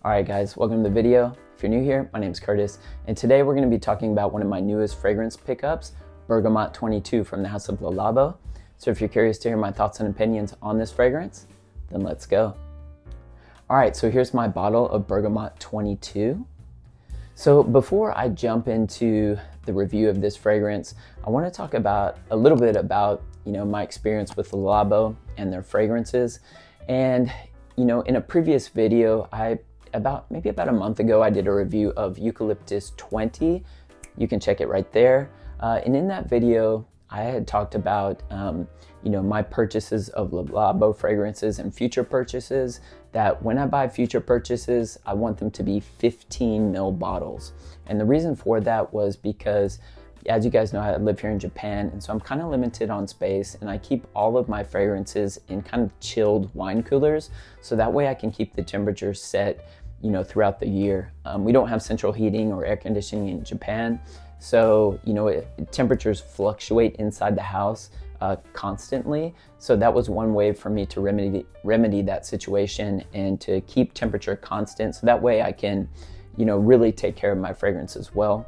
Alright guys, welcome to the video. If you're new here, my name is Curtis, and today we're going to be talking about one of my newest fragrance pickups, Bergamote 22 from the house of Labo. So if you're curious to hear my thoughts and opinions on this fragrance, then let's go. Alright, so here's my bottle of Bergamote 22. So before I jump into the review of this fragrance, I want to talk about a little bit about, my experience with Labo and their fragrances. And, in a previous video, maybe about a month ago, I did a review of Eucalyptus 20. You can check it right there. And in that video, I had talked about, my purchases of Labo fragrances and future purchases, that when I buy future purchases, I want them to be 15 ml bottles. And the reason for that was because, as you guys know, I live here in Japan, and so I'm kind of limited on space, and I keep all of my fragrances in kind of chilled wine coolers, so that way I can keep the temperature set, throughout the year. We don't have central heating or air conditioning in Japan, so, temperatures fluctuate inside the house constantly. So that was one way for me to remedy that situation and to keep temperature constant, so that way I can, really take care of my fragrance as well.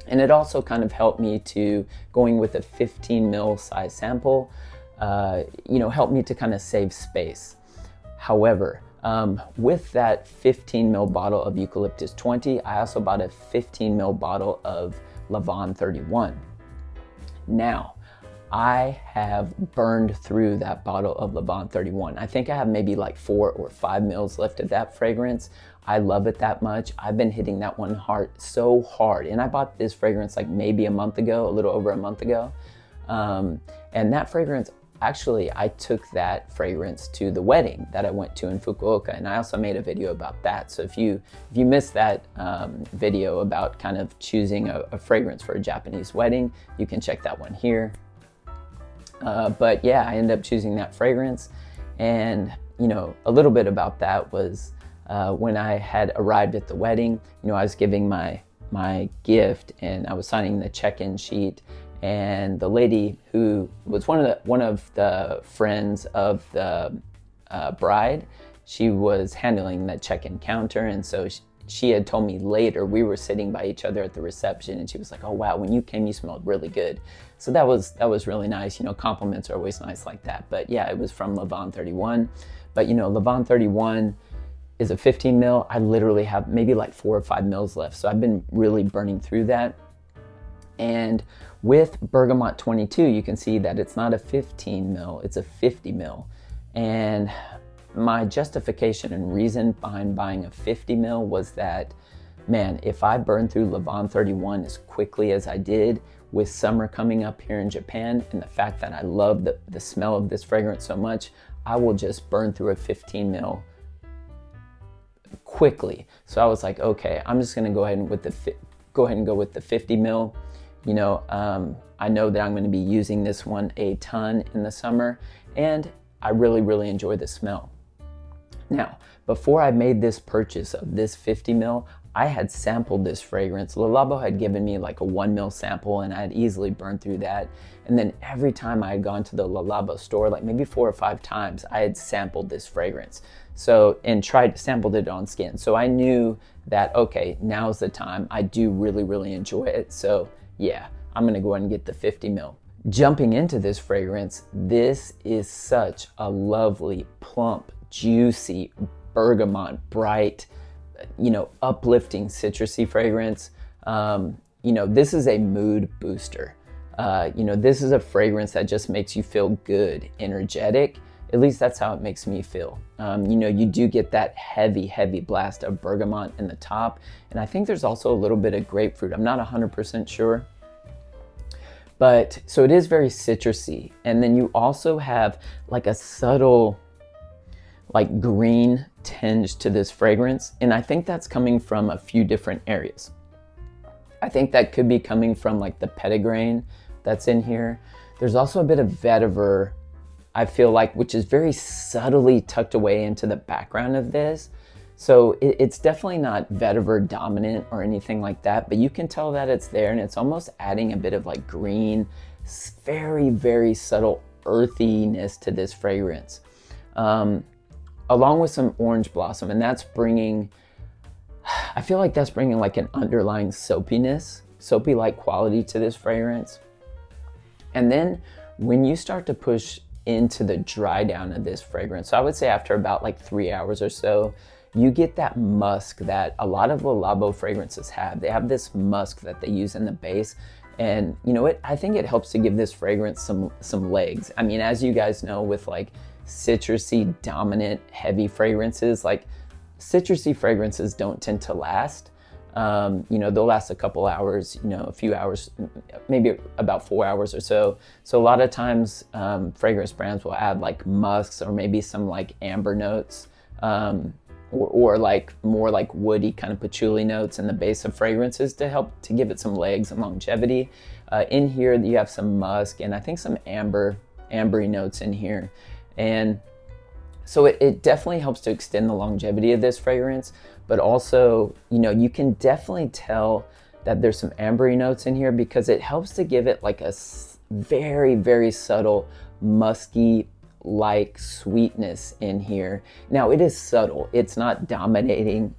And it also kind of helped me to, going with a 15 ml size sample, helped me to kind of save space. However, with that 15 ml bottle of Eucalyptus 20, I also bought a 15 ml bottle of Labo 31. Now, I have burned through that bottle of Labo 31. I think I have maybe like 4 or 5 mils left of that fragrance. I love it that much. I've been hitting that one so hard. And I bought this fragrance like maybe a month ago, a little over a month ago. And that fragrance, actually, I took that fragrance to the wedding that I went to in Fukuoka. And I also made a video about that. So if you missed that video about kind of choosing a fragrance for a Japanese wedding, you can check that one here. But yeah, I ended up choosing that fragrance. And, a little bit about that was when I had arrived at the wedding, I was giving my gift and I was signing the check-in sheet. And the lady who was one of the friends of the bride, she was handling the check-in counter. And so she had told me later, we were sitting by each other at the reception, and she was like, "Oh wow, when you came, you smelled really good." So that was really nice. Compliments are always nice like that. But yeah, it was from Labo 31. But Labo 31 is a 15 ml. I literally have maybe like 4 or 5 mils left. So I've been really burning through that. And with Bergamote 22, you can see that it's not a 15 ml, it's a 50 ml. And my justification and reason behind buying a 50 ml was that, man, if I burn through Labo 31 as quickly as I did, with summer coming up here in Japan, and the fact that I love the smell of this fragrance so much, I will just burn through a 15 ml quickly. So I was like, okay, I'm just gonna go ahead and go with the 50 ml. I know that I'm going to be using this one a ton in the summer, and I really, really enjoy the smell. Now, before I made this purchase of this 50 ml, I had sampled this fragrance. Labo had given me like a 1 ml sample, and I had easily burned through that. And then every time I had gone to the Labo store, like maybe 4 or 5 times, I had sampled this fragrance. So, and sampled it on skin. So I knew that, okay, now's the time. I do really, really enjoy it. So yeah, I'm gonna go ahead and get the 50 ml. Jumping into this fragrance, this is such a lovely, plump, juicy, bergamot, bright, uplifting citrusy fragrance. This is a mood booster. This is a fragrance that just makes you feel good, energetic. At least that's how it makes me feel. You do get that heavy, heavy blast of bergamot in the top. And I think there's also a little bit of grapefruit. I'm not 100% sure. But so it is very citrusy. And then you also have like a subtle, like green tinge to this fragrance. And I think that's coming from a few different areas. I think that could be coming from like the petitgrain that's in here. There's also a bit of vetiver, I feel like, which is very subtly tucked away into the background of this. So it's definitely not vetiver dominant or anything like that, but you can tell that it's there, and it's almost adding a bit of like green, very, very subtle earthiness to this fragrance. along with some orange blossom, and that's bringing, I feel like that's bringing like an underlying soapiness, soapy-like quality to this fragrance. And then when you start to push into the dry down of this fragrance, so I would say after about like 3 hours or so, you get that musk that a lot of the Labo fragrances have. They have this musk that they use in the base. And you know what? I think it helps to give this fragrance some legs. I mean, as you guys know, with like citrusy dominant heavy fragrances, like citrusy fragrances don't tend to last. You know, they'll last a couple hours, you know, a few hours, maybe about 4 hours or so. So a lot of times fragrance brands will add like musks or maybe some like amber notes, or like more like woody kind of patchouli notes in the base of fragrances to help to give it some legs and longevity. In here you have some musk and I think some ambery notes in here. And so it definitely helps to extend the longevity of this fragrance, but also, you know, you can definitely tell that there's some ambery notes in here because it helps to give it like a very, very subtle musky like sweetness in here. Now it is subtle, it's not dominating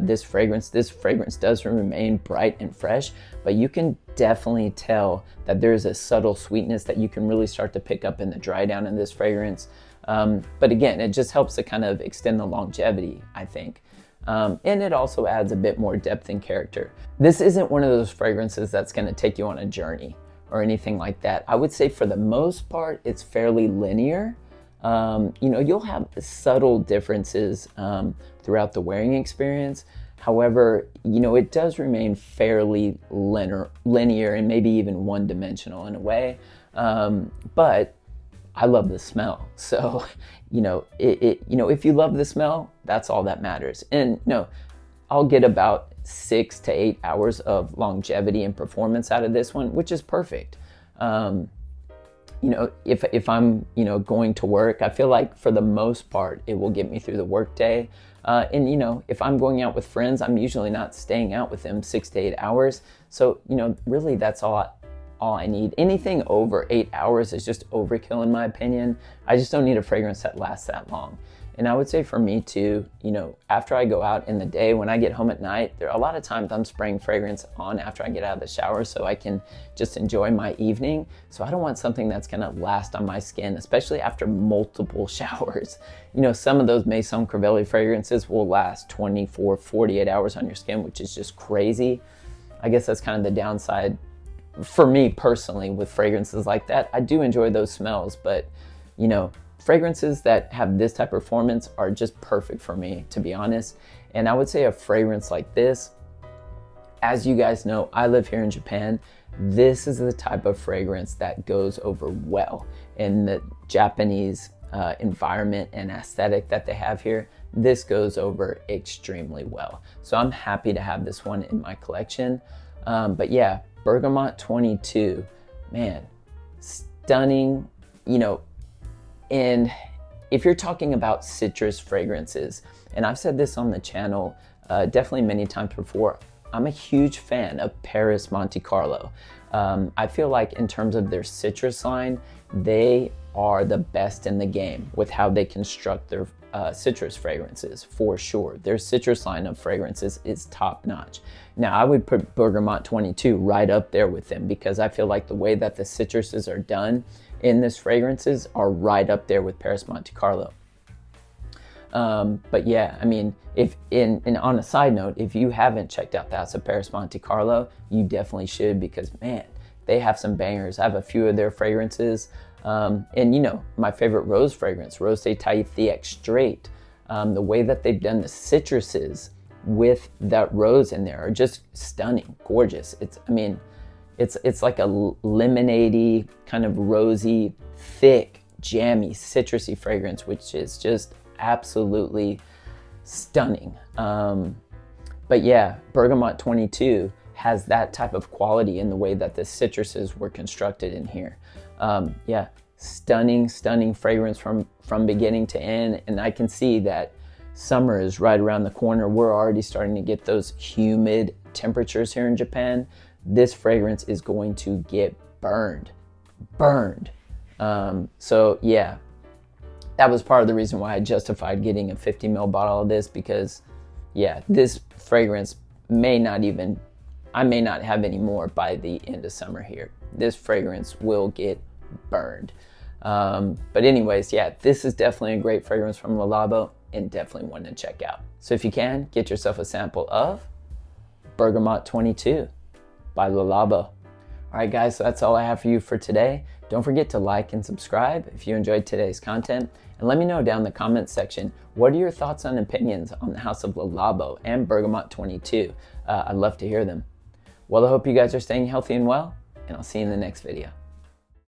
this fragrance. This fragrance does remain bright and fresh, but you can definitely tell that there's a subtle sweetness that you can really start to pick up in the dry down in this fragrance. But again, it just helps to kind of extend the longevity, I think. And it also adds a bit more depth and character. This isn't one of those fragrances that's going to take you on a journey or anything like that. I would say for the most part, it's fairly linear. You know, you'll have subtle differences throughout the wearing experience. However, you know, it does remain fairly linear and maybe even one-dimensional in a way. But I love the smell. So, you know, you know, if you love the smell, that's all that matters. And you know, I'll get about 6 to 8 hours of longevity and performance out of this one, which is perfect. You know, if I'm, you know, going to work, I feel like for the most part, it will get me through the work day. And, you know, if I'm going out with friends, I'm usually not staying out with them 6 to 8 hours. So, you know, really that's all I need. Anything over 8 hours is just overkill in my opinion. I just don't need a fragrance that lasts that long. And I would say for me too, you know, after I go out in the day, when I get home at night, there are a lot of times I'm spraying fragrance on after I get out of the shower so I can just enjoy my evening. So I don't want something that's gonna last on my skin, especially after multiple showers. You know, some of those Maison Crivelli fragrances will last 24, 48 hours on your skin, which is just crazy. I guess that's kind of the downside for me personally with fragrances like that. I do enjoy those smells, but you know, fragrances that have this type of performance are just perfect for me, to be honest. And I would say a fragrance like this, as you guys know, I live here in Japan. This is the type of fragrance that goes over well in the Japanese environment and aesthetic that they have here. This goes over extremely well. So I'm happy to have this one in my collection. But yeah, Bergamote 22, man, stunning, you know. And if you're talking about citrus fragrances, and I've said this on the channel definitely many times before, I'm a huge fan of Paris Monte Carlo. I feel like in terms of their citrus line, they are the best in the game with how they construct their citrus fragrances, for sure. Their citrus line of fragrances is top notch. Now, I would put Bergamote 22 right up there with them because I feel like the way that the citruses are done in this fragrances are right up there with Paris Monte Carlo. But yeah, I mean, if on a side note, if you haven't checked out the House of Paris Monte Carlo, you definitely should because man, they have some bangers. I have a few of their fragrances. And you know, my favorite rose fragrance, Rose de Tahiti Extrait, the way that they've done the citruses with that rose in there are just stunning, gorgeous. It's like a lemonade-y, kind of rosy, thick, jammy, citrusy fragrance, which is just absolutely stunning. But yeah, Bergamote 22 has that type of quality in the way that the citruses were constructed in here. Yeah, stunning fragrance from beginning to end. And I can see that summer is right around the corner. We're already starting to get those humid temperatures here in Japan. This fragrance is going to get burned. So yeah, that was part of the reason why I justified getting a 50 ml bottle of this, because yeah, this fragrance I may not have any more by the end of summer here. This fragrance will get burned. But anyways, yeah, this is definitely a great fragrance from Labo and definitely one to check out. So if you can, get yourself a sample of Bergamote 22 by Labo. All right, guys, so that's all I have for you for today. Don't forget to like and subscribe if you enjoyed today's content. And let me know down in the comments section, what are your thoughts and opinions on the House of Labo and Bergamote 22? I'd love to hear them. Well, I hope you guys are staying healthy and well, and I'll see you in the next video.